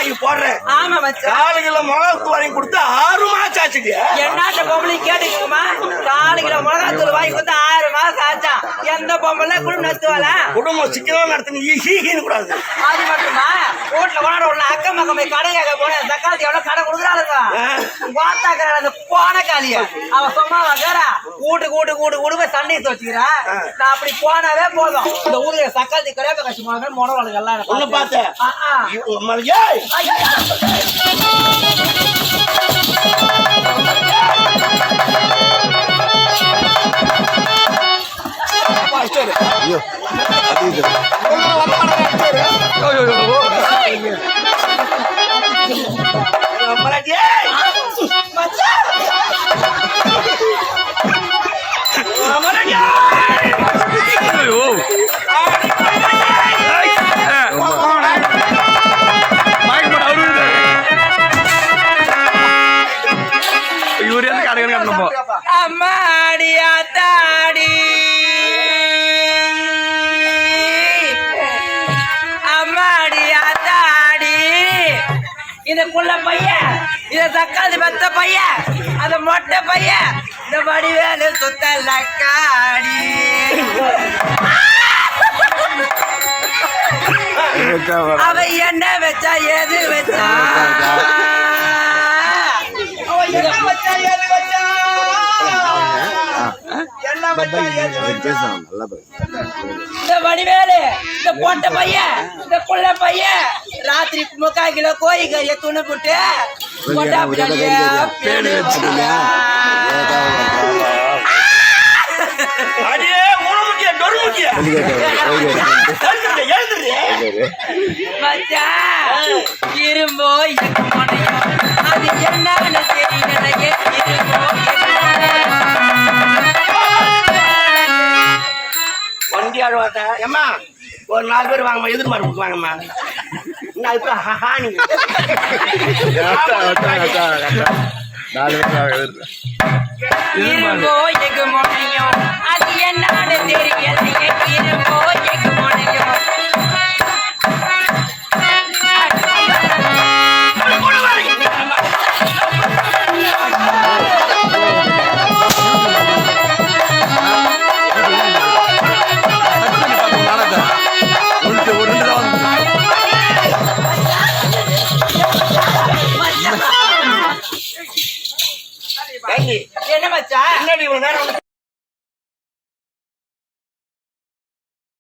வாங்கி போடுறேன். ஆமா மச்சான். 4 கிலோ மிளகாத்தூள் வாங்கி கொடுத்து 6 மாசம் ஆச்சுடி. என்னாட்ட பொம்பளை கேட்டுக்குமா? 4 கிலோ மிளகாத்தூள் வாங்கி கொடுத்து 6 மாசம் ஆச்சா? எந்த பொம்பளை குடும்பம் நடத்துவாள? குடும்பம் சிக்கனம் நடத்துன்னு ஈன்னு கூடாது. அது மட்டுமா? வீட்டுல கொண்டாட உள்ள அக்கம் பக்கம் போய் கடை கேட்க போன தக்காளி எவ்வளவு கடை கொடுக்குறாளுங்க. வாத்தாக்கிற அந்த போன காலிய அவ சொன்னா வேற கூட்டு கூட்டு கூட்டு கூட்டு போய் சண்டையை வச்சுக்கிறா. நான் அப்படி போனாவே போதும். இந்த ஊருக்கு தக்காளி கரையாப்ப கட்சி போன முடவாளுங்க எல்லாம் ஒண்ணு பார்த்தேன். அம்மாடி ஆத்தாடி அம்மாடி ஆத்தாடி இந்த புள்ள பையன், இந்த தக்காளி பத்த பையன், அந்த மொட்டை பையன், இந்த வடிவேலு சுத்தலக்காடி. அவ என்ன வச்சா எது வச்சா? இந்த வடிவேலு, இந்த பொட்ட பையன், இந்த புள்ள பையன் ராத்திரி 3/4 கிலோ கோழி கறியை துணை போட்டு இரும்போ அது என்னன்னு தெரியலையே. வண்டி ஆடுவாட்ட ஏம்மா ஒரு 4 பேர் வாங்கம்மா, எதிர்பார்ப்பு வாங்கம்மா. இரும்போ எகு முனையும் அது என்னன்னு தெரியலையே. இரும்போ